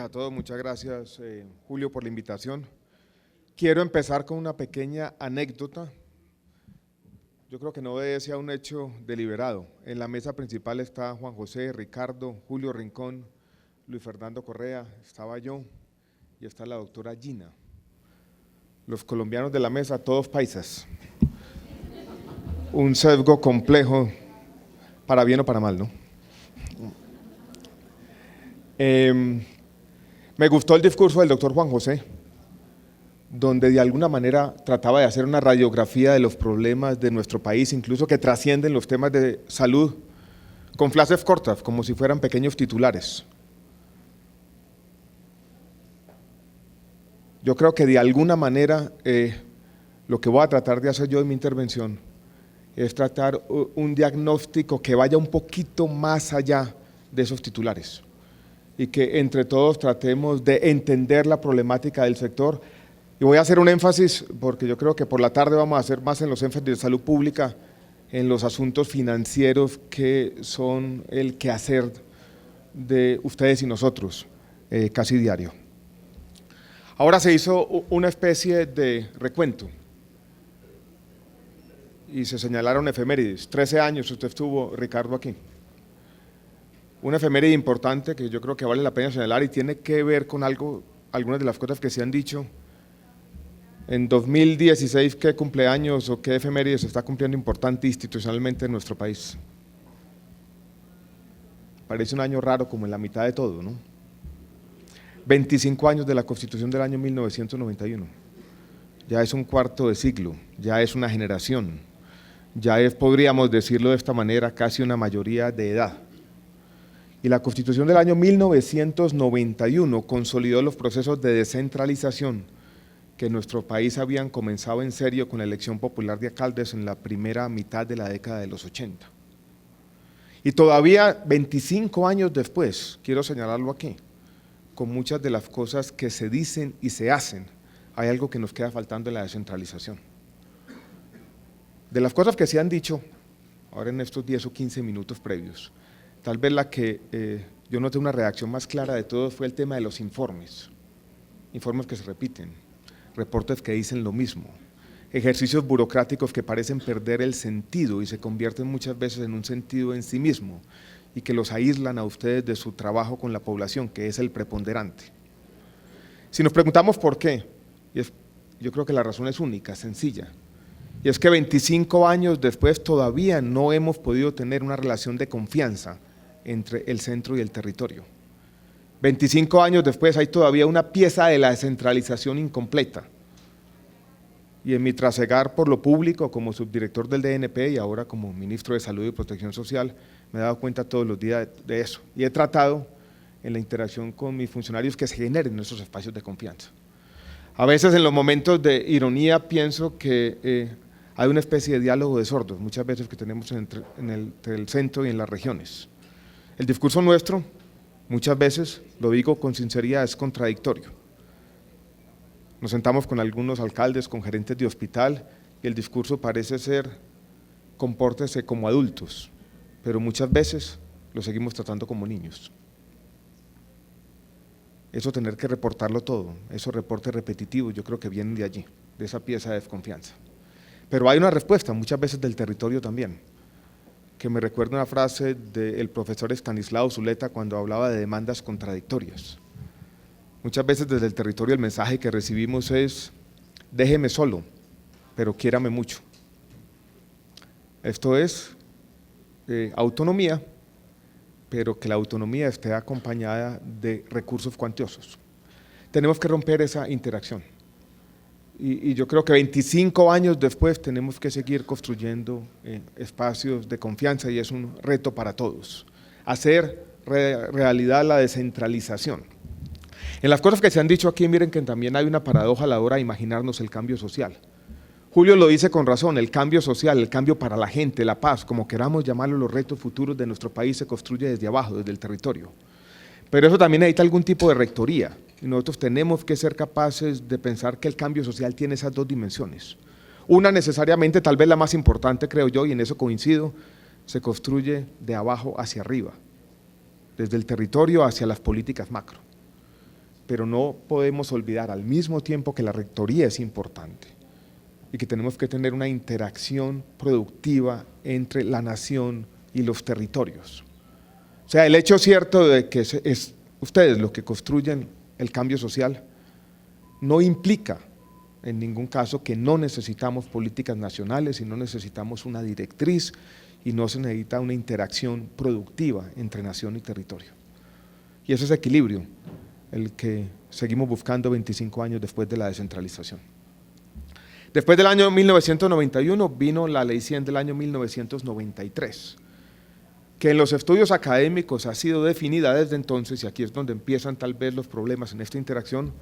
a todos, muchas gracias Julio por la invitación. Quiero empezar con una pequeña anécdota. Yo creo que no obedece a un hecho deliberado. En la mesa principal está Juan José, Ricardo, Julio Rincón, Luis Fernando Correa, estaba yo y está la doctora Gina. Los colombianos de la mesa, todos paisas. Un sesgo complejo, para bien o para mal, ¿no? Me gustó el discurso del doctor Juan José, donde de alguna manera trataba de hacer una radiografía de los problemas de nuestro país, incluso que trascienden los temas de salud, con frases cortas, como si fueran pequeños titulares. Yo creo que de alguna manera lo que voy a tratar de hacer yo en mi intervención es tratar un diagnóstico que vaya un poquito más allá de esos titulares y que entre todos tratemos de entender la problemática del sector. Y voy a hacer un énfasis, porque yo creo que por la tarde vamos a hacer más en los énfasis de salud pública, en los asuntos financieros que son el quehacer de ustedes y nosotros, casi diario. Ahora se hizo una especie de recuento y se señalaron efemérides. 13 años usted estuvo, Ricardo, aquí. Una efeméride importante que yo creo que vale la pena señalar y tiene que ver con algunas de las cosas que se han dicho. En 2016, ¿qué cumpleaños o qué efeméride se está cumpliendo importante institucionalmente en nuestro país? Parece un año raro, como en la mitad de todo, ¿no? 25 años de la Constitución del año 1991. Ya es un cuarto de siglo, ya es una generación, ya es, podríamos decirlo de esta manera, casi una mayoría de edad. Y la Constitución del año 1991 consolidó los procesos de descentralización que en nuestro país habían comenzado en serio con la elección popular de alcaldes en la primera mitad de la década de los 80. Y todavía 25 años después, quiero señalarlo aquí, con muchas de las cosas que se dicen y se hacen, hay algo que nos queda faltando en la descentralización. De las cosas que se han dicho, ahora en estos 10 o 15 minutos previos, tal vez la que yo noté una reacción más clara de todos fue el tema de los informes que se repiten, reportes que dicen lo mismo, ejercicios burocráticos que parecen perder el sentido y se convierten muchas veces en un sentido en sí mismo y que los aíslan a ustedes de su trabajo con la población, que es el preponderante. Si nos preguntamos por qué, yo creo que la razón es única, sencilla, y es que 25 años después todavía no hemos podido tener una relación de confianza entre el centro y el territorio. 25 años después hay todavía una pieza de la descentralización incompleta. Y en mi trasegar por lo público como subdirector del DNP y ahora como ministro de Salud y Protección Social, me he dado cuenta todos los días de eso. Y he tratado en la interacción con mis funcionarios que se generen esos espacios de confianza. A veces en los momentos de ironía pienso que hay una especie de diálogo de sordos, muchas veces que tenemos entre el centro y en las regiones. El discurso nuestro, muchas veces, lo digo con sinceridad, es contradictorio. Nos sentamos con algunos alcaldes, con gerentes de hospital, y el discurso parece ser, compórtese como adultos, pero muchas veces lo seguimos tratando como niños. Eso tener que reportarlo todo, esos reportes repetitivos, yo creo que vienen de allí, de esa pieza de desconfianza. Pero hay una respuesta, muchas veces del territorio también, que me recuerda una frase del profesor Estanislao Zuleta cuando hablaba de demandas contradictorias. Muchas veces desde el territorio el mensaje que recibimos es, déjeme solo, pero quiérame mucho. Esto es autonomía, pero que la autonomía esté acompañada de recursos cuantiosos. Tenemos que romper esa interacción. Y yo creo que 25 años después tenemos que seguir construyendo espacios de confianza y es un reto para todos, hacer realidad la descentralización. En las cosas que se han dicho aquí, miren que también hay una paradoja a la hora de imaginarnos el cambio social. Julio lo dice con razón, el cambio social, el cambio para la gente, la paz, como queramos llamarlo, los retos futuros de nuestro país se construye desde abajo, desde el territorio. Pero eso también necesita algún tipo de rectoría y nosotros tenemos que ser capaces de pensar que el cambio social tiene esas dos dimensiones. Una necesariamente, tal vez la más importante creo yo, y en eso coincido, se construye de abajo hacia arriba, desde el territorio hacia las políticas macro. pero no podemos olvidar al mismo tiempo que la rectoría es importante y que tenemos que tener una interacción productiva entre la nación y los territorios. O sea, el hecho cierto de que es ustedes los que construyen el cambio social no implica en ningún caso que no necesitamos políticas nacionales y no necesitamos una directriz y no se necesita una interacción productiva entre nación y territorio. Y ese es equilibrio el que seguimos buscando 25 años después de la descentralización. Después del año 1991 vino la Ley 100 del año 1993, que en los estudios académicos ha sido definida desde entonces, y aquí es donde empiezan tal vez los problemas en esta interacción,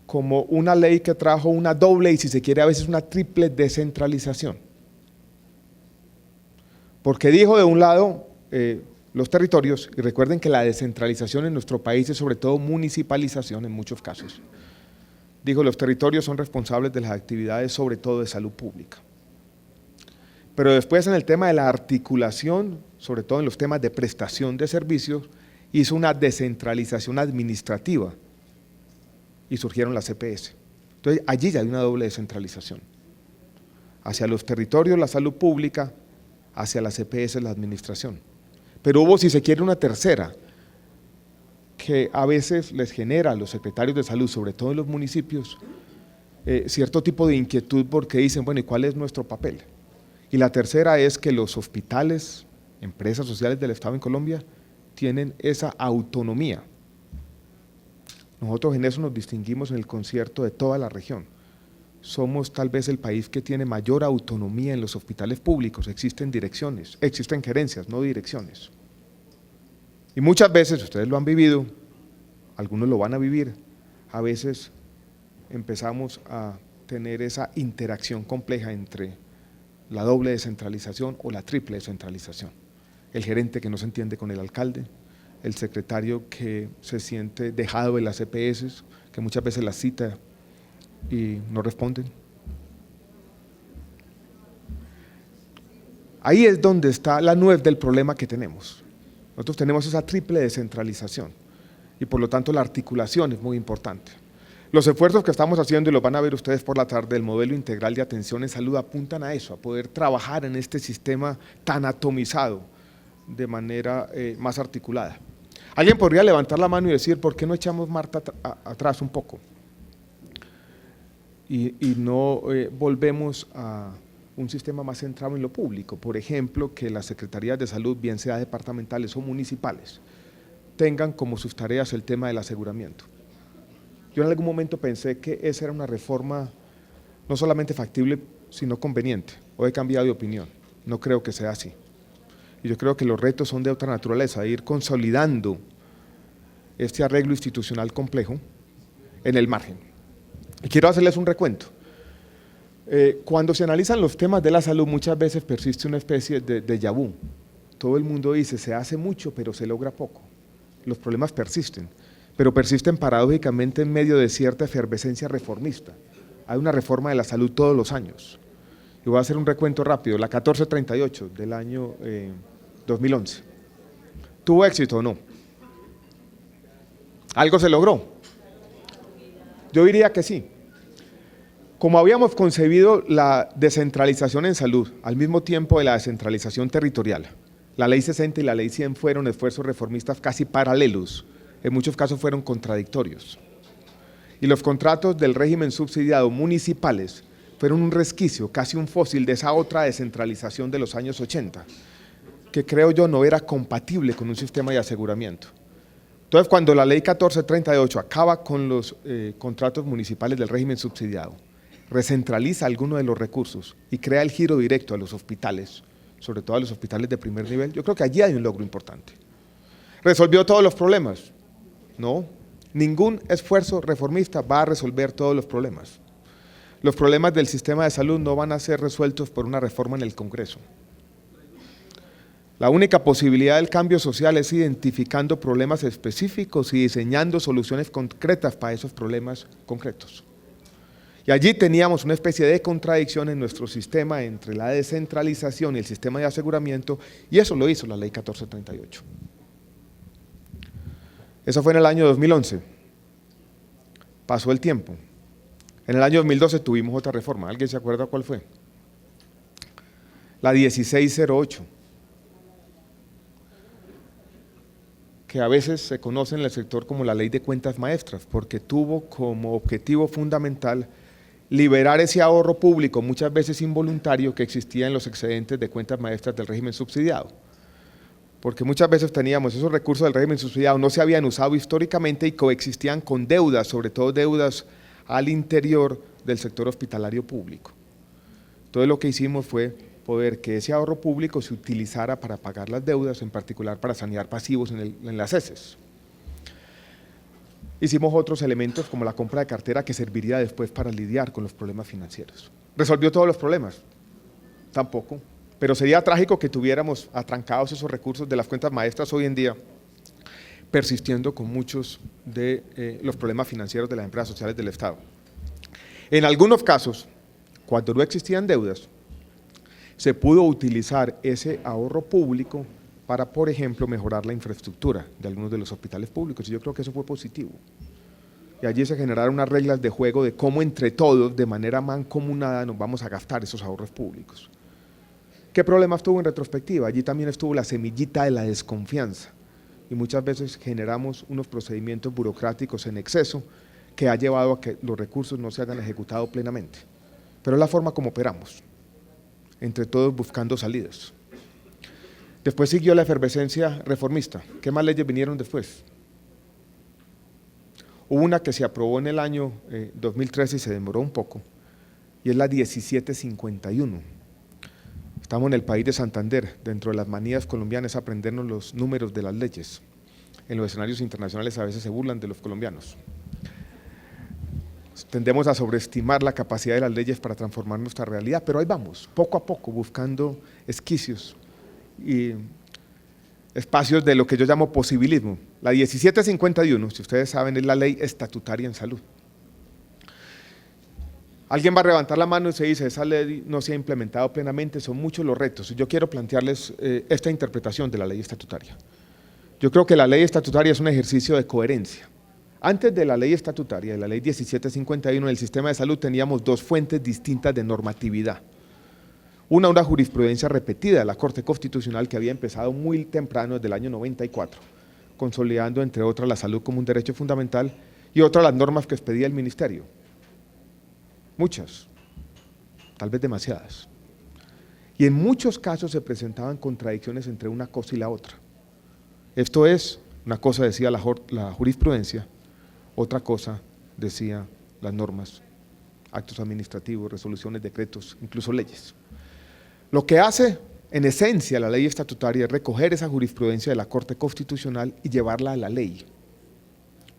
como una ley que trajo una doble y si se quiere a veces una triple descentralización. Porque dijo de un lado los territorios, y recuerden que la descentralización en nuestro país es sobre todo municipalización en muchos casos. Dijo, los territorios son responsables de las actividades sobre todo de salud pública. Pero después en el tema de la articulación, sobre todo en los temas de prestación de servicios, hizo una descentralización administrativa y surgieron las CPS. Entonces allí ya hay una doble descentralización. Hacia los territorios la salud pública, hacia las CPS la administración. Pero hubo, si se quiere, una tercera, que a veces les genera a los secretarios de salud, sobre todo en los municipios, cierto tipo de inquietud porque dicen, bueno, ¿y cuál es nuestro papel? Y la tercera es que los hospitales, empresas sociales del Estado en Colombia, tienen esa autonomía. Nosotros en eso nos distinguimos en el concierto de toda la región. Somos tal vez el país que tiene mayor autonomía en los hospitales públicos, existen direcciones, existen gerencias, no direcciones. Y muchas veces, ustedes lo han vivido, algunos lo van a vivir, a veces empezamos a tener esa interacción compleja entre la doble descentralización o la triple descentralización. El gerente que no se entiende con el alcalde, el secretario que se siente dejado de las EPS, que muchas veces las cita y no responden. Ahí es donde está la nuez del problema que tenemos. Nosotros tenemos esa triple descentralización y por lo tanto la articulación es muy importante. Los esfuerzos que estamos haciendo, y los van a ver ustedes por la tarde, el modelo integral de atención en salud apuntan a eso, a poder trabajar en este sistema tan atomizado de manera más articulada. Alguien podría levantar la mano y decir, ¿por qué no echamos Marta atrás un poco? Y no volvemos a un sistema más centrado en lo público, por ejemplo, que las secretarías de salud, bien sea departamentales o municipales, tengan como sus tareas el tema del aseguramiento. Yo en algún momento pensé que esa era una reforma no solamente factible, sino conveniente. Hoy he cambiado de opinión, no creo que sea así. Y yo creo que los retos son de otra naturaleza, de ir consolidando este arreglo institucional complejo en el margen. Y quiero hacerles un recuento. Cuando se analizan los temas de la salud, muchas veces persiste una especie de déjà vu. Todo el mundo dice, se hace mucho, pero se logra poco. Los problemas persisten, pero persisten paradójicamente en medio de cierta efervescencia reformista. Hay una reforma de la salud todos los años. Y voy a hacer un recuento rápido, la 1438 del año 2011. ¿Tuvo éxito o no? ¿Algo se logró? Yo diría que sí. Como habíamos concebido la descentralización en salud al mismo tiempo de la descentralización territorial, la Ley 60 y la Ley 100 fueron esfuerzos reformistas casi paralelos, en muchos casos fueron contradictorios. Y los contratos del régimen subsidiado municipales fueron un resquicio, casi un fósil de esa otra descentralización de los años 80, que creo yo no era compatible con un sistema de aseguramiento. Entonces, cuando la Ley 1438 acaba con los contratos municipales del régimen subsidiado, recentraliza algunos de los recursos y crea el giro directo a los hospitales, sobre todo a los hospitales de primer nivel, yo creo que allí hay un logro importante. ¿Resolvió todos los problemas? No, ningún esfuerzo reformista va a resolver todos los problemas. Los problemas del sistema de salud no van a ser resueltos por una reforma en el Congreso. La única posibilidad del cambio social es identificando problemas específicos y diseñando soluciones concretas para esos problemas concretos. Y allí teníamos una especie de contradicción en nuestro sistema entre la descentralización y el sistema de aseguramiento, y eso lo hizo la Ley 1438. Eso fue en el año 2011. Pasó el tiempo. En el año 2012 tuvimos otra reforma. ¿Alguien se acuerda cuál fue? La 1608, que a veces se conoce en el sector como la ley de cuentas maestras, porque tuvo como objetivo fundamental liberar ese ahorro público, muchas veces involuntario, que existía en los excedentes de cuentas maestras del régimen subsidiado. Porque muchas veces teníamos esos recursos del régimen subsidiado, no se habían usado históricamente y coexistían con deudas, sobre todo deudas al interior del sector hospitalario público. Entonces lo que hicimos fue poder que ese ahorro público se utilizara para pagar las deudas, en particular para sanear pasivos en las ESES. Hicimos otros elementos como la compra de cartera que serviría después para lidiar con los problemas financieros. ¿Resolvió todos los problemas? Tampoco. Pero sería trágico que tuviéramos atrancados esos recursos de las cuentas maestras hoy en día, persistiendo con muchos de los problemas financieros de las empresas sociales del Estado. En algunos casos, cuando no existían deudas, se pudo utilizar ese ahorro público para, por ejemplo, mejorar la infraestructura de algunos de los hospitales públicos, y yo creo que eso fue positivo. Y allí se generaron unas reglas de juego de cómo entre todos, de manera mancomunada, nos vamos a gastar esos ahorros públicos. ¿Qué problemas tuvo en retrospectiva? Allí también estuvo la semillita de la desconfianza, y muchas veces generamos unos procedimientos burocráticos en exceso que ha llevado a que los recursos no se hayan ejecutado plenamente. Pero es la forma como operamos, entre todos buscando salidas. Después siguió la efervescencia reformista. ¿Qué más leyes vinieron después? Hubo una que se aprobó en el año 2013 y se demoró un poco, y es la 1751. Estamos en el país de Santander. Dentro de las manías colombianas aprendernos los números de las leyes. En los escenarios internacionales a veces se burlan de los colombianos. Tendemos a sobreestimar la capacidad de las leyes para transformar nuestra realidad, pero ahí vamos, poco a poco, buscando esquicios y espacios de lo que yo llamo posibilismo. La 1751, si ustedes saben, es la ley estatutaria en salud. Alguien va a levantar la mano y se dice, esa ley no se ha implementado plenamente, son muchos los retos. Yo quiero plantearles esta interpretación de la ley estatutaria. Yo creo que la ley estatutaria es un ejercicio de coherencia. Antes de la ley estatutaria, de la ley 1751, en el sistema de salud teníamos dos fuentes distintas de normatividad. Una jurisprudencia repetida de la Corte Constitucional que había empezado muy temprano, desde el año 94, consolidando entre otras la salud como un derecho fundamental, y otra las normas que expedía el Ministerio. Muchas, tal vez demasiadas. Y en muchos casos se presentaban contradicciones entre una cosa y la otra. Esto es, una cosa decía la jurisprudencia, otra cosa decía las normas, actos administrativos, resoluciones, decretos, incluso leyes. Lo que hace en esencia la ley estatutaria es recoger esa jurisprudencia de la Corte Constitucional y llevarla a la ley,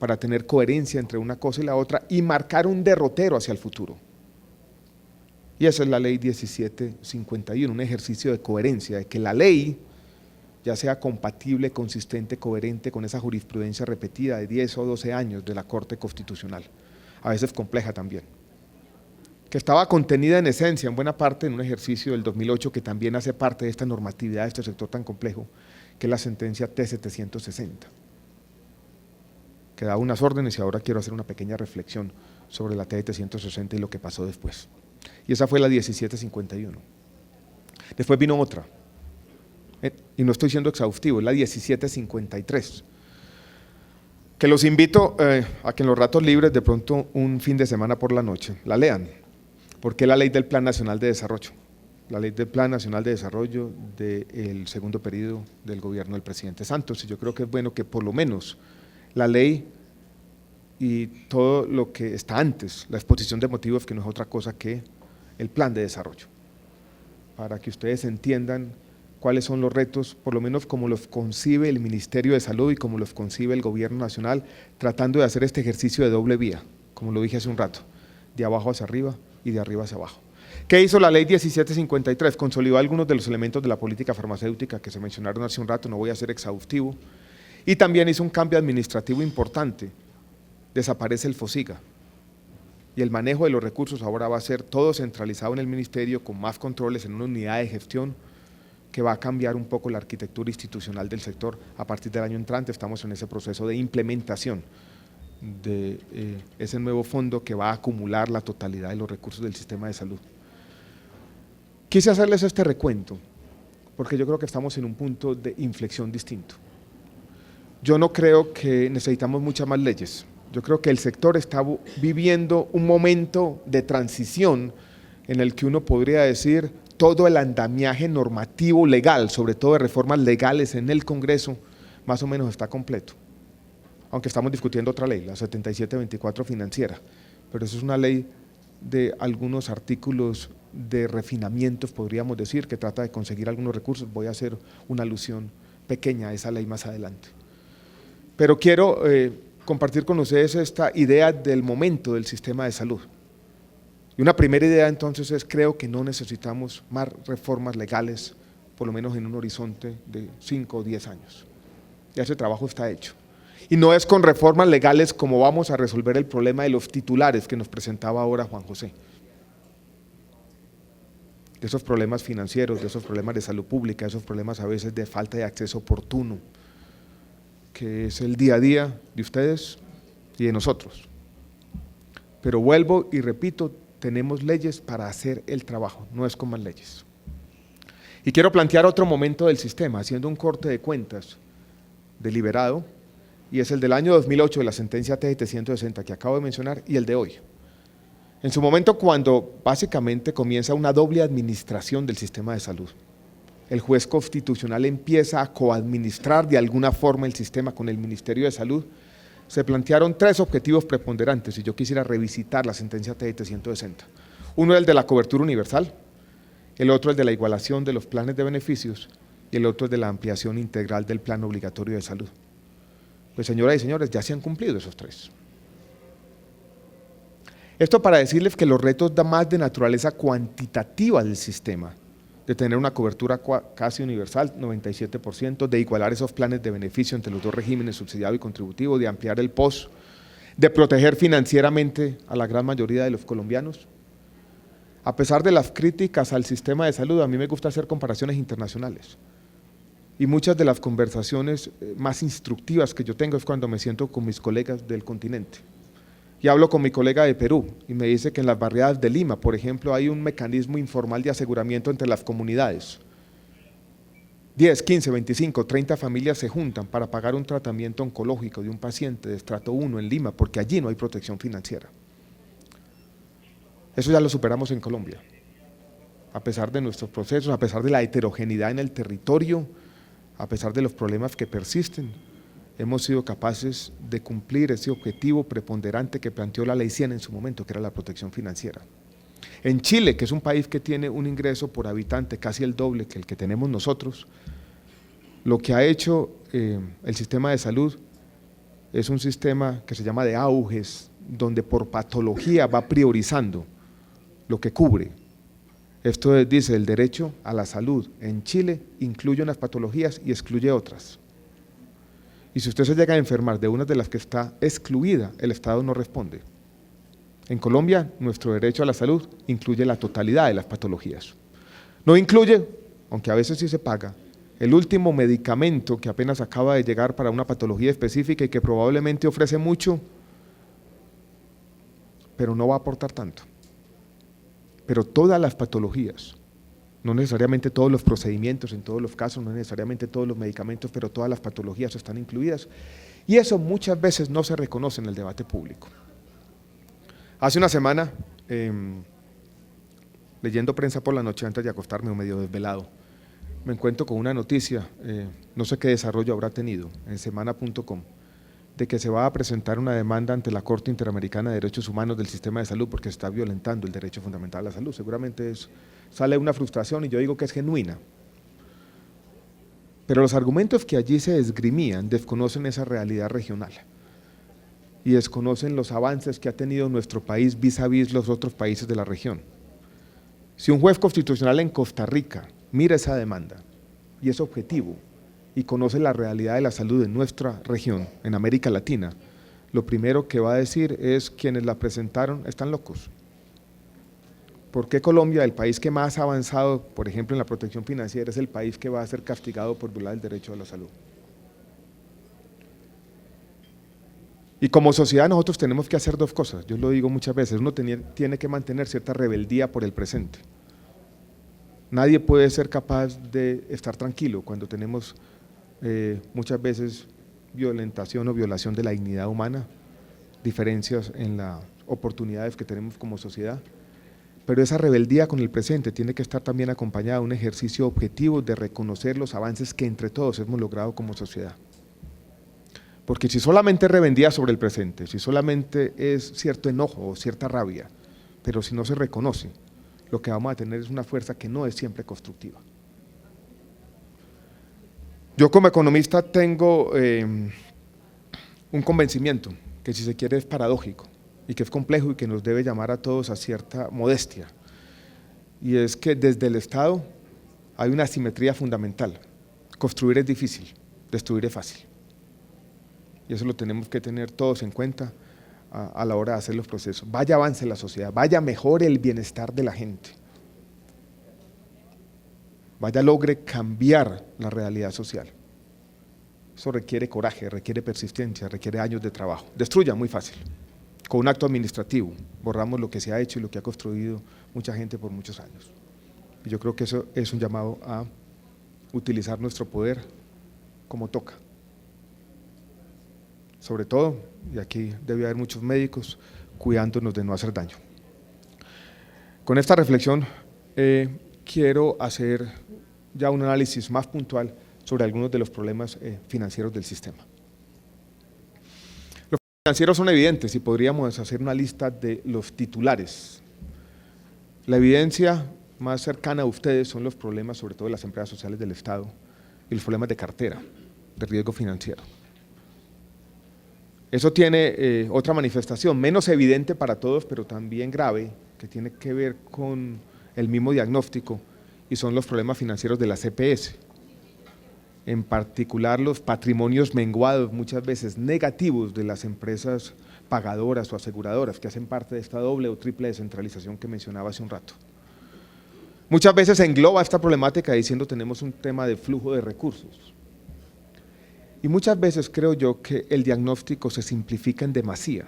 para tener coherencia entre una cosa y la otra y marcar un derrotero hacia el futuro. Y esa es la ley 1751, un ejercicio de coherencia, de que la ley ya sea compatible, consistente, coherente con esa jurisprudencia repetida de 10 o 12 años de la Corte Constitucional, a veces compleja también, que estaba contenida en esencia, en buena parte, en un ejercicio del 2008 que también hace parte de esta normatividad, de este sector tan complejo, que es la sentencia T760, que da unas órdenes, y ahora quiero hacer una pequeña reflexión sobre la T760 y lo que pasó después. Y esa fue la 1751. Después vino otra, y no estoy siendo exhaustivo, es la 1753, que los invito a que en los ratos libres, de pronto un fin de semana por la noche, la lean, porque es la ley del Plan Nacional de Desarrollo, la ley del Plan Nacional de Desarrollo del segundo periodo del gobierno del presidente Santos, y yo creo que es bueno que por lo menos la ley y todo lo que está antes, la exposición de motivos, que no es otra cosa que el plan de desarrollo, para que ustedes entiendan cuáles son los retos, por lo menos como los concibe el Ministerio de Salud y como los concibe el Gobierno Nacional, tratando de hacer este ejercicio de doble vía, como lo dije hace un rato, de abajo hacia arriba y de arriba hacia abajo. ¿Qué hizo la ley 1753? Consolidó algunos de los elementos de la política farmacéutica que se mencionaron hace un rato, no voy a ser exhaustivo, y también hizo un cambio administrativo importante. Desaparece el FOSIGA y el manejo de los recursos ahora va a ser todo centralizado en el Ministerio, con más controles en una unidad de gestión que va a cambiar un poco la arquitectura institucional del sector. A partir del año entrante estamos en ese proceso de implementación de ese nuevo fondo que va a acumular la totalidad de los recursos del sistema de salud. Quise hacerles este recuento porque yo creo que estamos en un punto de inflexión distinto. Yo no creo que necesitamos muchas más leyes. Yo creo que el sector está viviendo un momento de transición en el que uno podría decir todo el andamiaje normativo legal, sobre todo de reformas legales en el Congreso, más o menos está completo. Aunque estamos discutiendo otra ley, la 7724 financiera, pero eso es una ley de algunos artículos de refinamientos, podríamos decir, que trata de conseguir algunos recursos. Voy a hacer una alusión pequeña a esa ley más adelante. Pero quiero compartir con ustedes esta idea del momento del sistema de salud. Y una primera idea entonces es, creo que no necesitamos más reformas legales, por lo menos en un horizonte de 5 o 10 años. Ya ese trabajo está hecho. Y no es con reformas legales como vamos a resolver el problema de los titulares que nos presentaba ahora Juan José. De esos problemas financieros, de esos problemas de salud pública, de esos problemas a veces de falta de acceso oportuno, que es el día a día de ustedes y de nosotros. Pero vuelvo y repito, tenemos leyes para hacer el trabajo, no es con más leyes. Y quiero plantear otro momento del sistema, haciendo un corte de cuentas deliberado, y es el del año 2008 de la sentencia T760 que acabo de mencionar y el de hoy. En su momento, cuando básicamente comienza una doble administración del sistema de salud, el juez constitucional empieza a coadministrar de alguna forma el sistema con el Ministerio de Salud, se plantearon 3 objetivos preponderantes y yo quisiera revisitar la sentencia T760. Uno es el de la cobertura universal, el otro el de la igualación de los planes de beneficios y el otro es de la ampliación integral del plan obligatorio de salud. Pues señoras y señores, ya se han cumplido esos 3. Esto para decirles que los retos dan más de naturaleza cuantitativa del sistema, de tener una cobertura casi universal, 97%, de igualar esos planes de beneficio entre los dos regímenes, subsidiado y contributivo, de ampliar el POS, de proteger financieramente a la gran mayoría de los colombianos. A pesar de las críticas al sistema de salud, a mí me gusta hacer comparaciones internacionales. Y muchas de las conversaciones más instructivas que yo tengo es cuando me siento con mis colegas del continente. Y hablo con mi colega de Perú y me dice que en las barriadas de Lima, por ejemplo, hay un mecanismo informal de aseguramiento entre las comunidades. 10, 15, 25, 30 familias se juntan para pagar un tratamiento oncológico de un paciente de estrato 1 en Lima, porque allí no hay protección financiera. Eso ya lo superamos en Colombia. A pesar de nuestros procesos, a pesar de la heterogeneidad en el territorio, a pesar de los problemas que persisten, hemos sido capaces de cumplir ese objetivo preponderante que planteó la Ley 100 en su momento, que era la protección financiera. En Chile, que es un país que tiene un ingreso por habitante casi el doble que el que tenemos nosotros, lo que ha hecho el sistema de salud es un sistema que se llama de auges, donde por patología va priorizando lo que cubre. Esto dice, el derecho a la salud en Chile incluye unas patologías y excluye otras. Y si usted se llega a enfermar de una de las que está excluida, el Estado no responde. En Colombia, nuestro derecho a la salud incluye la totalidad de las patologías. No incluye, aunque a veces sí se paga, el último medicamento que apenas acaba de llegar para una patología específica y que probablemente ofrece mucho, pero no va a aportar tanto. Pero todas las patologías, no necesariamente todos los procedimientos en todos los casos, no necesariamente todos los medicamentos, pero todas las patologías están incluidas. Y eso muchas veces no se reconoce en el debate público. Hace una semana, leyendo prensa por la noche antes de acostarme o medio desvelado, me encuentro con una noticia, no sé qué desarrollo habrá tenido, en semana.com, de que se va a presentar una demanda ante la Corte Interamericana de Derechos Humanos del Sistema de Salud porque se está violentando el derecho fundamental a la salud. Seguramente sale una frustración y yo digo que es genuina. Pero los argumentos que allí se esgrimían desconocen esa realidad regional y desconocen los avances que ha tenido nuestro país vis a vis los otros países de la región. Si un juez constitucional en Costa Rica mira esa demanda y es objetivo y conoce la realidad de la salud en nuestra región, en América Latina, lo primero que va a decir es quienes la presentaron están locos. ¿Por qué Colombia, el país que más ha avanzado, por ejemplo, en la protección financiera, es el país que va a ser castigado por violar el derecho a la salud? Y como sociedad nosotros tenemos que hacer dos cosas, yo lo digo muchas veces, uno tiene que mantener cierta rebeldía por el presente. Nadie puede ser capaz de estar tranquilo cuando tenemos muchas veces violentación o violación de la dignidad humana, diferencias en las oportunidades que tenemos como sociedad. Pero esa rebeldía con el presente tiene que estar también acompañada de un ejercicio objetivo de reconocer los avances que entre todos hemos logrado como sociedad. Porque si solamente es rebeldía sobre el presente, si solamente es cierto enojo o cierta rabia, pero si no se reconoce, lo que vamos a tener es una fuerza que no es siempre constructiva. Yo como economista tengo un convencimiento que, si se quiere, es paradójico y que es complejo y que nos debe llamar a todos a cierta modestia, y es que desde el Estado hay una asimetría fundamental. Construir es difícil, destruir es fácil, y eso lo tenemos que tener todos en cuenta a la hora de hacer los procesos. Vaya avance la sociedad, vaya mejore el bienestar de la gente, vaya logre cambiar la realidad social. Eso requiere coraje, requiere persistencia, requiere años de trabajo. Destruya muy fácil, con un acto administrativo, borramos lo que se ha hecho y lo que ha construido mucha gente por muchos años. Y yo creo que eso es un llamado a utilizar nuestro poder como toca. Sobre todo, y aquí debe haber muchos médicos, cuidándonos de no hacer daño. Con esta reflexión quiero hacer ya un análisis más puntual sobre algunos de los problemas financieros del sistema. Los financieros son evidentes y podríamos hacer una lista de los titulares. La evidencia más cercana a ustedes son los problemas, sobre todo de las empresas sociales del Estado, y los problemas de cartera, de riesgo financiero. Eso tiene otra manifestación, menos evidente para todos, pero también grave, que tiene que ver con el mismo diagnóstico, y son los problemas financieros de la CPS. En particular, los patrimonios menguados, muchas veces negativos, de las empresas pagadoras o aseguradoras, que hacen parte de esta doble o triple descentralización que mencionaba hace un rato. Muchas veces se engloba esta problemática diciendo tenemos un tema de flujo de recursos. Y muchas veces creo yo que el diagnóstico se simplifica en demasía.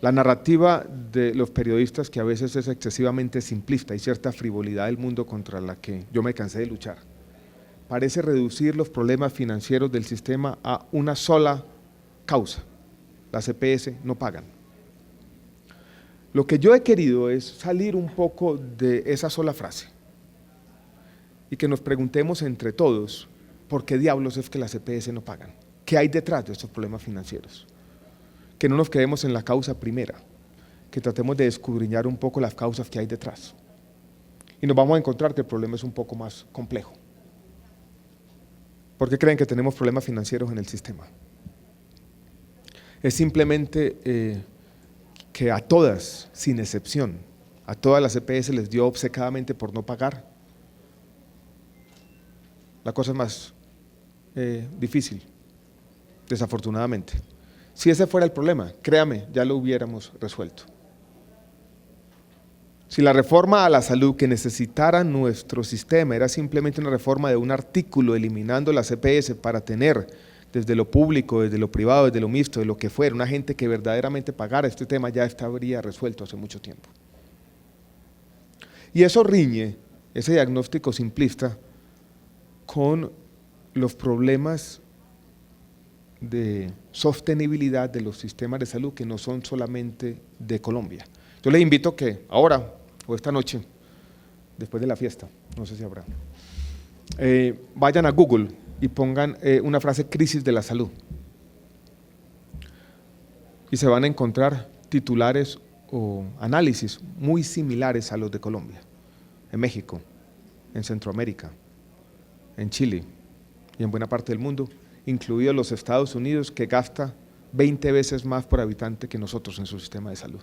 La narrativa de los periodistas, que a veces es excesivamente simplista, y cierta frivolidad del mundo contra la que yo me cansé de luchar, parece reducir los problemas financieros del sistema a una sola causa: las EPS no pagan. Lo que yo he querido es salir un poco de esa sola frase y que nos preguntemos entre todos por qué diablos es que las EPS no pagan, qué hay detrás de estos problemas financieros. Que no nos quedemos en la causa primera, que tratemos de escudriñar un poco las causas que hay detrás. Y nos vamos a encontrar que el problema es un poco más complejo. ¿Por qué creen que tenemos problemas financieros en el sistema? Es simplemente que a todas, sin excepción, a todas las EPS les dio obcecadamente por no pagar. La cosa es más difícil, desafortunadamente. Si ese fuera el problema, créame, ya lo hubiéramos resuelto. Si la reforma a la salud que necesitara nuestro sistema era simplemente una reforma de un artículo eliminando las EPS para tener desde lo público, desde lo privado, desde lo mixto, de lo que fuera, una gente que verdaderamente pagara este tema, ya estaría resuelto hace mucho tiempo. Y eso riñe, ese diagnóstico simplista, con los problemas de sostenibilidad de los sistemas de salud que no son solamente de Colombia. Yo les invito que ahora o esta noche, después de la fiesta, no sé si habrá, vayan a Google y pongan una frase: crisis de la salud, y se van a encontrar titulares o análisis muy similares a los de Colombia, en México, en Centroamérica, en Chile y en buena parte del mundo, incluidos los Estados Unidos, que gasta 20 veces más por habitante que nosotros en su sistema de salud.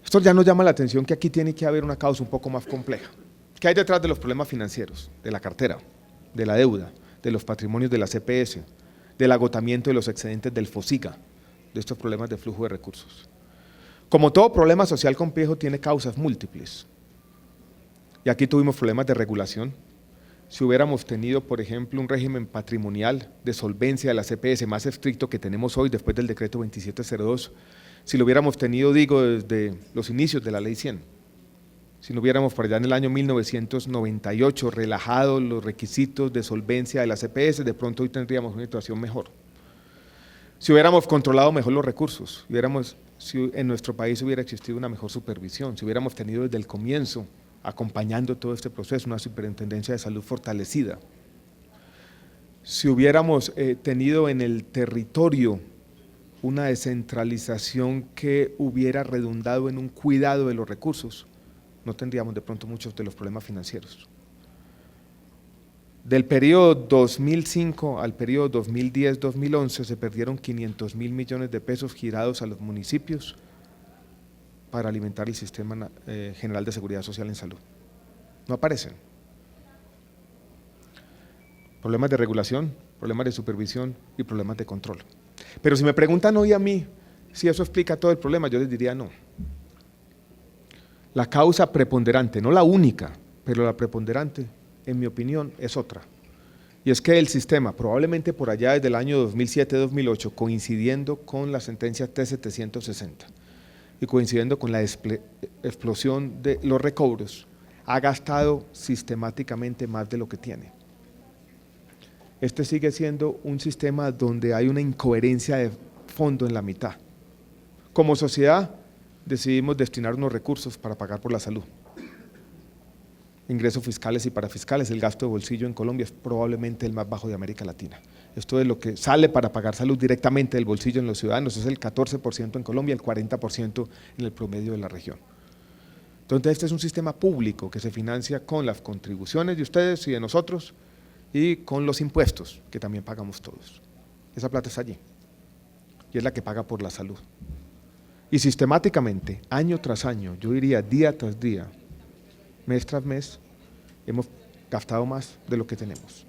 Esto ya nos llama la atención que aquí tiene que haber una causa un poco más compleja. ¿Qué hay detrás de los problemas financieros, de la cartera, de la deuda, de los patrimonios de la CPS, del agotamiento de los excedentes del FOSIGA, de estos problemas de flujo de recursos? Como todo problema social complejo, tiene causas múltiples. Y aquí tuvimos problemas de regulación, si hubiéramos tenido, por ejemplo, un régimen patrimonial de solvencia de la CPS más estricto que tenemos hoy después del decreto 2702, si lo hubiéramos tenido, digo, desde los inicios de la Ley 100, si no hubiéramos por allá en el año 1998 relajado los requisitos de solvencia de la CPS, de pronto hoy tendríamos una situación mejor. Si hubiéramos controlado mejor los recursos, si en nuestro país hubiera existido una mejor supervisión, si hubiéramos tenido desde el comienzo, acompañando todo este proceso, una superintendencia de salud fortalecida, si hubiéramos tenido en el territorio una descentralización que hubiera redundado en un cuidado de los recursos, no tendríamos de pronto muchos de los problemas financieros. Del periodo 2005 al periodo 2010-2011 se perdieron 500.000 millones de pesos girados a los municipios para alimentar el Sistema General de Seguridad Social en Salud. No aparecen. Problemas de regulación, problemas de supervisión y problemas de control. Pero si me preguntan hoy a mí si eso explica todo el problema, yo les diría no. La causa preponderante, no la única, pero la preponderante, en mi opinión, es otra. Y es que el sistema, probablemente por allá desde el año 2007-2008, coincidiendo con la sentencia T760 y coincidiendo con la explosión de los recobros, ha gastado sistemáticamente más de lo que tiene. Este sigue siendo un sistema donde hay una incoherencia de fondo en la mitad. Como sociedad, decidimos destinar unos recursos para pagar por la salud. Ingresos fiscales y parafiscales, el gasto de bolsillo en Colombia es probablemente el más bajo de América Latina. Esto es lo que sale para pagar salud directamente del bolsillo en los ciudadanos, es el 14% en Colombia, el 40% en el promedio de la región. Entonces este es un sistema público que se financia con las contribuciones de ustedes y de nosotros y con los impuestos que también pagamos todos. Esa plata está allí y es la que paga por la salud. Y sistemáticamente, año tras año, yo diría día tras día, mes tras mes, hemos gastado más de lo que tenemos.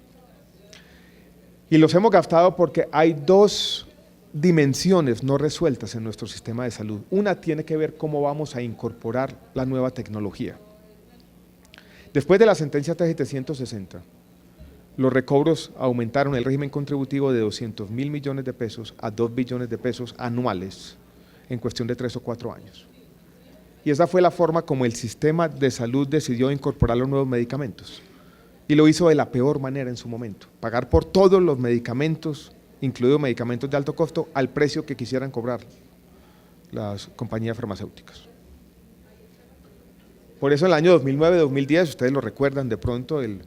Y los hemos gastado porque hay dos dimensiones no resueltas en nuestro sistema de salud. Una tiene que ver cómo vamos a incorporar la nueva tecnología. Después de la sentencia T760, los recobros aumentaron el régimen contributivo de 200.000 millones de pesos a 2 billones de pesos anuales en cuestión de 3 o 4 años. Y esa fue la forma como el sistema de salud decidió incorporar los nuevos medicamentos. Y lo hizo de la peor manera en su momento, pagar por todos los medicamentos, incluidos medicamentos de alto costo, al precio que quisieran cobrar las compañías farmacéuticas. Por eso en el año 2009-2010, ustedes lo recuerdan, de pronto el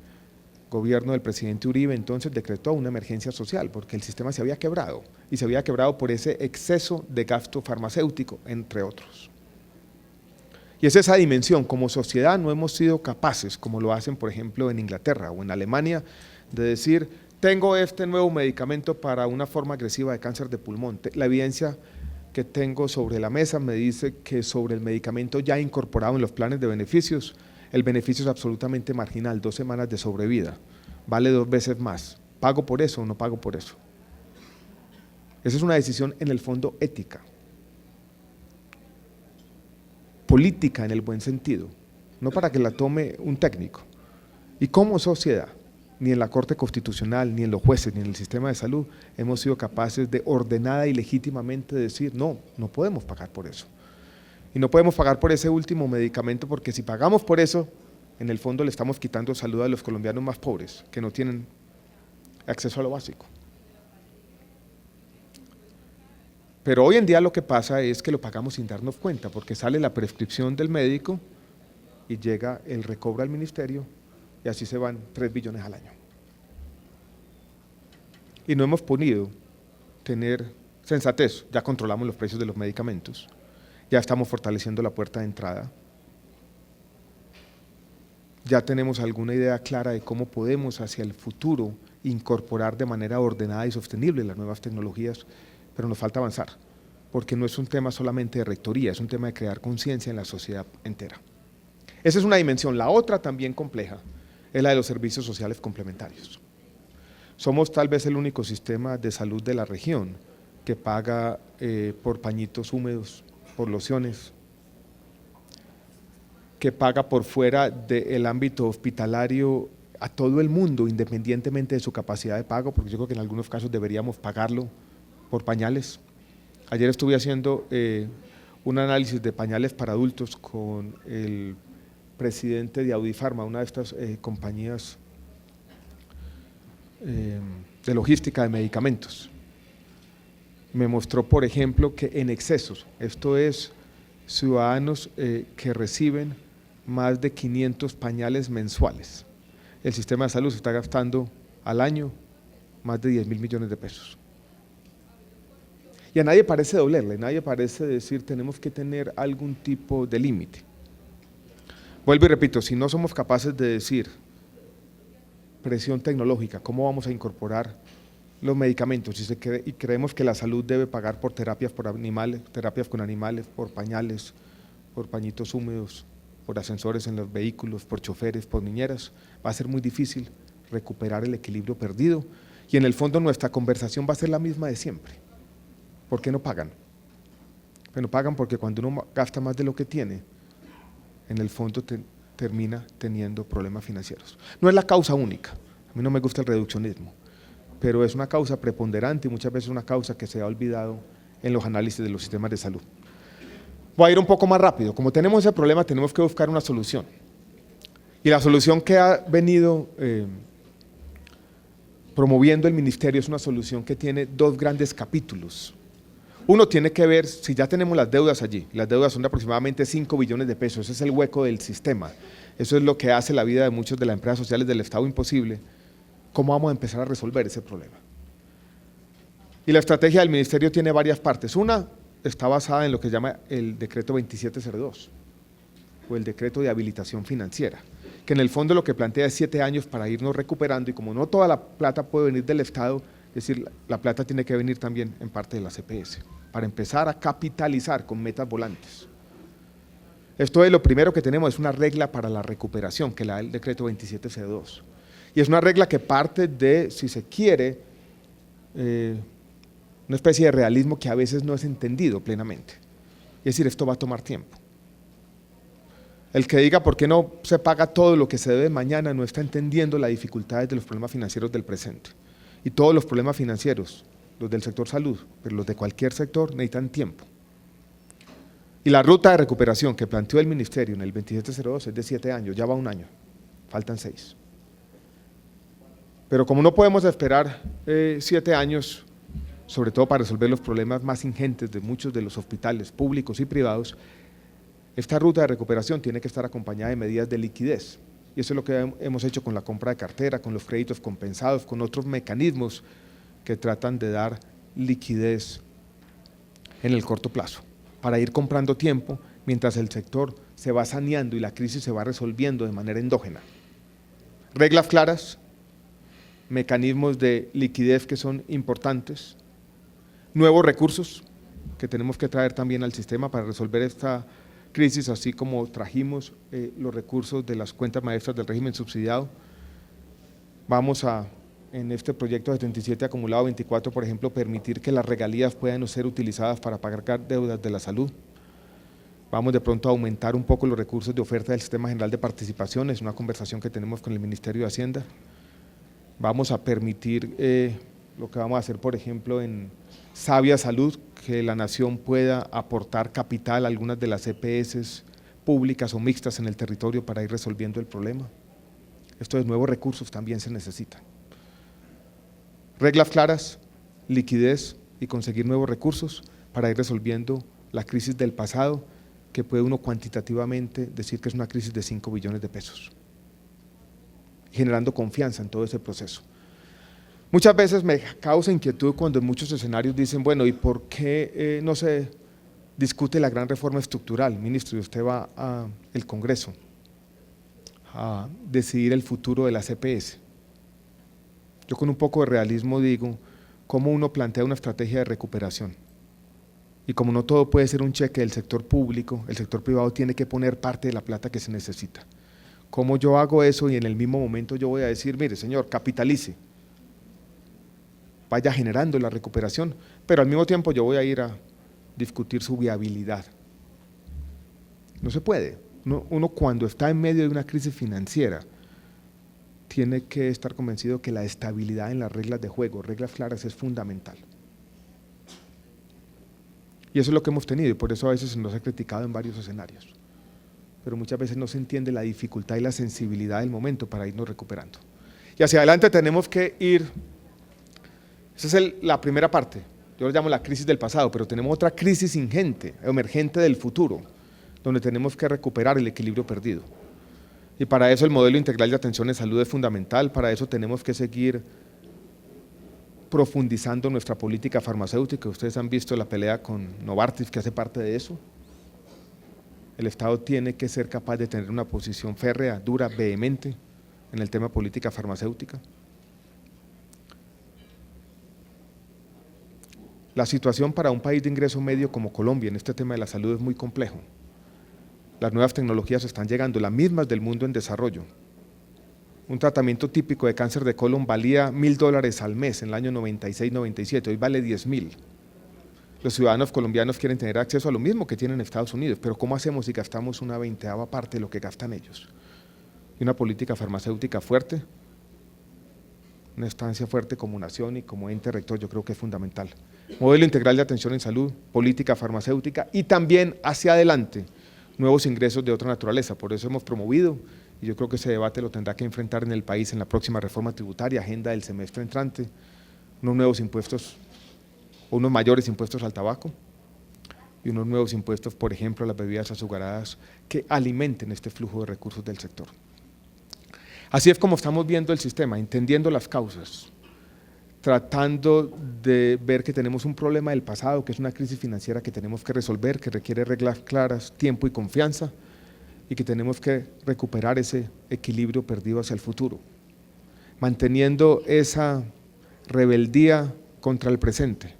gobierno del presidente Uribe entonces decretó una emergencia social porque el sistema se había quebrado y se había quebrado por ese exceso de gasto farmacéutico, entre otros. Y es esa dimensión, como sociedad no hemos sido capaces, como lo hacen por ejemplo en Inglaterra o en Alemania, de decir, tengo este nuevo medicamento para una forma agresiva de cáncer de pulmón. La evidencia que tengo sobre la mesa me dice que sobre el medicamento ya incorporado en los planes de beneficios, el beneficio es absolutamente marginal, 2 semanas de sobrevida, vale 2 veces más. ¿Pago por eso o no pago por eso? Esa es una decisión en el fondo ética, política en el buen sentido, no para que la tome un técnico. Y como sociedad, ni en la Corte Constitucional, ni en los jueces, ni en el sistema de salud, hemos sido capaces de ordenada y legítimamente decir, no, no podemos pagar por eso. Y no podemos pagar por ese último medicamento porque si pagamos por eso, en el fondo le estamos quitando salud a los colombianos más pobres, que no tienen acceso a lo básico. Pero hoy en día lo que pasa es que lo pagamos sin darnos cuenta, porque sale la prescripción del médico y llega el recobro al ministerio y así se van 3 billones al año. Y no hemos podido tener sensatez, ya controlamos los precios de los medicamentos, ya estamos fortaleciendo la puerta de entrada, ya tenemos alguna idea clara de cómo podemos hacia el futuro incorporar de manera ordenada y sostenible las nuevas tecnologías, pero nos falta avanzar, porque no es un tema solamente de rectoría, es un tema de crear conciencia en la sociedad entera. Esa es una dimensión. La otra también compleja es la de los servicios sociales complementarios. Somos tal vez el único sistema de salud de la región que paga por pañitos húmedos, por lociones, que paga por fuera del ámbito hospitalario a todo el mundo, independientemente de su capacidad de pago, porque yo creo que en algunos casos deberíamos pagarlo por pañales. Ayer estuve haciendo un análisis de pañales para adultos con el presidente de Audifarma, una de estas compañías de logística de medicamentos. Me mostró, por ejemplo, que en excesos, esto es ciudadanos que reciben más de 500 pañales mensuales. El sistema de salud se está gastando al año más de 10.000 millones de pesos. Y a nadie parece dolerle, nadie parece decir tenemos que tener algún tipo de límite. Vuelvo y repito, si no somos capaces de decir presión tecnológica, ¿cómo vamos a incorporar los medicamentos? Y creemos que la salud debe pagar por terapias por animales, terapias con animales, por pañales, por pañitos húmedos, por ascensores en los vehículos, por choferes, por niñeras, va a ser muy difícil recuperar el equilibrio perdido y en el fondo nuestra conversación va a ser la misma de siempre. ¿Por qué no pagan? Bueno, pagan porque cuando uno gasta más de lo que tiene, en el fondo termina teniendo problemas financieros. No es la causa única, a mí no me gusta el reduccionismo, pero es una causa preponderante y muchas veces una causa que se ha olvidado en los análisis de los sistemas de salud. Voy a ir un poco más rápido. Como tenemos ese problema, tenemos que buscar una solución. Y la solución que ha venido promoviendo el ministerio es una solución que tiene dos grandes capítulos. Uno tiene que ver, si ya tenemos las deudas allí, las deudas son de aproximadamente 5 billones de pesos, ese es el hueco del sistema, eso es lo que hace la vida de muchos de las empresas sociales del Estado imposible. ¿Cómo vamos a empezar a resolver ese problema? Y la estrategia del ministerio tiene varias partes. Una está basada en lo que se llama el decreto 2702 o el decreto de habilitación financiera, que en el fondo lo que plantea es 7 años para irnos recuperando y como no toda la plata puede venir del Estado, es decir, la plata tiene que venir también en parte de la CPS, para empezar a capitalizar con metas volantes. Esto es lo primero que tenemos, es una regla para la recuperación que la da el decreto 2702. Y es una regla que parte de, si se quiere, una especie de realismo que a veces no es entendido plenamente. Es decir, esto va a tomar tiempo. El que diga por qué no se paga todo lo que se debe mañana no está entendiendo las dificultades de los problemas financieros del presente. Y todos los problemas financieros, los del sector salud, pero los de cualquier sector, necesitan tiempo. Y la ruta de recuperación que planteó el ministerio en el 2702 es de 7 años, ya va 1 año, faltan 6. Pero como no podemos esperar 7 años, sobre todo para resolver los problemas más ingentes de muchos de los hospitales públicos y privados, esta ruta de recuperación tiene que estar acompañada de medidas de liquidez. Y eso es lo que hemos hecho con la compra de cartera, con los créditos compensados, con otros mecanismos que tratan de dar liquidez en el corto plazo, para ir comprando tiempo mientras el sector se va saneando y la crisis se va resolviendo de manera endógena. Reglas claras, mecanismos de liquidez que son importantes, nuevos recursos que tenemos que traer también al sistema para resolver esta crisis, así como trajimos los recursos de las cuentas maestras del régimen subsidiado. Vamos a, en este proyecto de 77 acumulado 24, por ejemplo, permitir que las regalías puedan ser utilizadas para pagar deudas de la salud. Vamos de pronto a aumentar un poco los recursos de oferta del Sistema General de Participaciones, una conversación que tenemos con el Ministerio de Hacienda. Vamos a permitir lo que vamos a hacer, por ejemplo, en Sabia Salud, que la nación pueda aportar capital a algunas de las EPS públicas o mixtas en el territorio para ir resolviendo el problema. Estos nuevos recursos también se necesitan. Reglas claras, liquidez y conseguir nuevos recursos para ir resolviendo la crisis del pasado, que puede uno cuantitativamente decir que es una crisis de 5 billones de pesos, generando confianza en todo ese proceso. Muchas veces me causa inquietud cuando en muchos escenarios dicen, bueno, ¿y por qué no se discute la gran reforma estructural? Ministro, y usted va al Congreso a decidir el futuro de la CPS. Yo con un poco de realismo digo, ¿cómo uno plantea una estrategia de recuperación? Y como no todo puede ser un cheque del sector público, el sector privado tiene que poner parte de la plata que se necesita. ¿Cómo yo hago eso y en el mismo momento yo voy a decir, mire señor, capitalice, vaya generando la recuperación, pero al mismo tiempo yo voy a ir a discutir su viabilidad? No se puede. Uno cuando está en medio de una crisis financiera tiene que estar convencido que la estabilidad en las reglas de juego, reglas claras, es fundamental. Y eso es lo que hemos tenido, y por eso a veces se nos ha criticado en varios escenarios. Pero muchas veces no se entiende la dificultad y la sensibilidad del momento para irnos recuperando. Y hacia adelante tenemos que ir, esa es la primera parte, yo lo llamo la crisis del pasado, pero tenemos otra crisis ingente, emergente del futuro, donde tenemos que recuperar el equilibrio perdido. Y para eso el modelo integral de atención en salud es fundamental, para eso tenemos que seguir profundizando nuestra política farmacéutica. Ustedes han visto la pelea con Novartis, que hace parte de eso. El Estado tiene que ser capaz de tener una posición férrea, dura, vehemente en el tema política farmacéutica. La situación para un país de ingreso medio como Colombia en este tema de la salud es muy complejo. Las nuevas tecnologías están llegando, las mismas del mundo en desarrollo. Un tratamiento típico de cáncer de colon valía $1.000 al mes en el año 96-97, hoy vale 10.000. Los ciudadanos colombianos quieren tener acceso a lo mismo que tienen en Estados Unidos, pero ¿cómo hacemos si gastamos una 20ª parte de lo que gastan ellos? Y una política farmacéutica fuerte, una estancia fuerte como nación y como ente rector, yo creo que es fundamental. Modelo integral de atención en salud, política farmacéutica y también hacia adelante nuevos ingresos de otra naturaleza. Por eso hemos promovido, y yo creo que ese debate lo tendrá que enfrentar en el país en la próxima reforma tributaria, agenda del semestre entrante, unos nuevos impuestos, unos mayores impuestos al tabaco y unos nuevos impuestos, por ejemplo, a las bebidas azucaradas que alimenten este flujo de recursos del sector. Así es como estamos viendo el sistema, entendiendo las causas, tratando de ver que tenemos un problema del pasado, que es una crisis financiera que tenemos que resolver, que requiere reglas claras, tiempo y confianza, y que tenemos que recuperar ese equilibrio perdido hacia el futuro, manteniendo esa rebeldía contra el presente,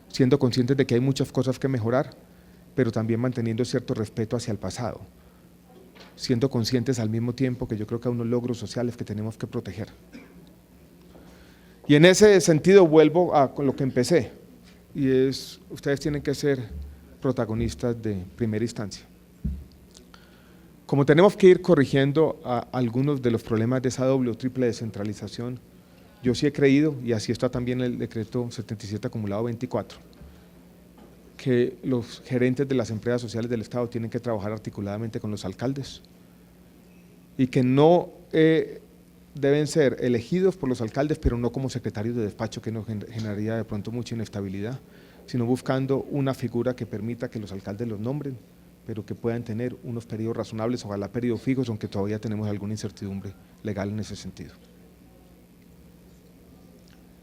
siendo conscientes de que hay muchas cosas que mejorar, pero también manteniendo cierto respeto hacia el pasado, siendo conscientes al mismo tiempo que yo creo que hay unos logros sociales que tenemos que proteger. Y en ese sentido vuelvo a lo que empecé, y es, ustedes tienen que ser protagonistas de primera instancia. Como tenemos que ir corrigiendo algunos de los problemas de esa doble o triple descentralización, yo sí he creído, y así está también el decreto 77 acumulado 24, que los gerentes de las empresas sociales del Estado tienen que trabajar articuladamente con los alcaldes y que no deben ser elegidos por los alcaldes, pero no como secretarios de despacho, que nos generaría de pronto mucha inestabilidad, sino buscando una figura que permita que los alcaldes los nombren, pero que puedan tener unos periodos razonables, ojalá periodos fijos, aunque todavía tenemos alguna incertidumbre legal en ese sentido.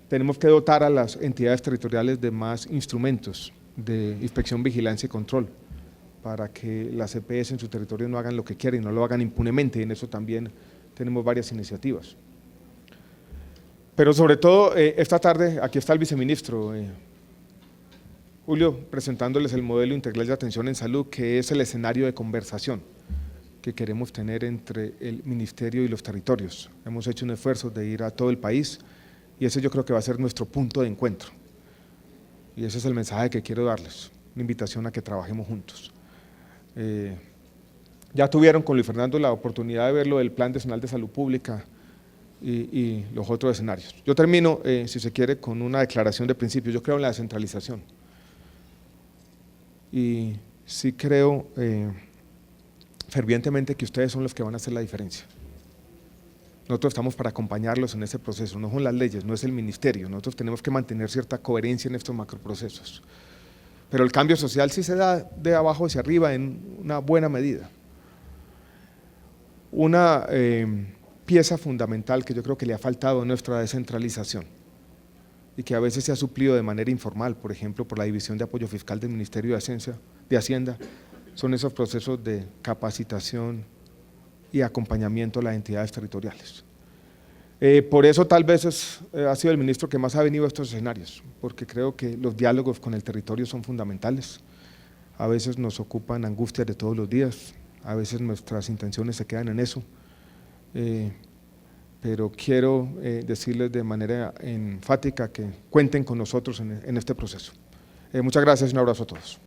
Tenemos que dotar a las entidades territoriales de más instrumentos de inspección, vigilancia y control, para que las EPS en su territorio no hagan lo que quieren, no lo hagan impunemente, y en eso también tenemos varias iniciativas. Pero sobre todo, esta tarde, aquí está el viceministro Julio, presentándoles el modelo integral de atención en salud, que es el escenario de conversación que queremos tener entre el ministerio y los territorios. Hemos hecho un esfuerzo de ir a todo el país, y ese yo creo que va a ser nuestro punto de encuentro. Y ese es el mensaje que quiero darles, una invitación a que trabajemos juntos. Ya tuvieron con Luis Fernando la oportunidad de ver lo del Plan Nacional de Salud Pública y los otros escenarios. Yo termino, si se quiere, con una declaración de principios. Yo creo en la descentralización. Y sí creo fervientemente que ustedes son los que van a hacer la diferencia. Nosotros estamos para acompañarlos en ese proceso, no son las leyes, no es el ministerio, nosotros tenemos que mantener cierta coherencia en estos macroprocesos. Pero el cambio social sí se da de abajo hacia arriba en una buena medida. Una pieza fundamental que yo creo que le ha faltado a nuestra descentralización y que a veces se ha suplido de manera informal, por ejemplo, por la División de Apoyo Fiscal del Ministerio de Hacienda, son esos procesos de capacitación y acompañamiento a las entidades territoriales. Por eso tal vez ha sido el ministro que más ha venido a estos escenarios, porque creo que los diálogos con el territorio son fundamentales. A veces nos ocupan angustias de todos los días, a veces nuestras intenciones se quedan en eso, pero quiero decirles de manera enfática que cuenten con nosotros en este proceso. Muchas gracias y un abrazo a todos.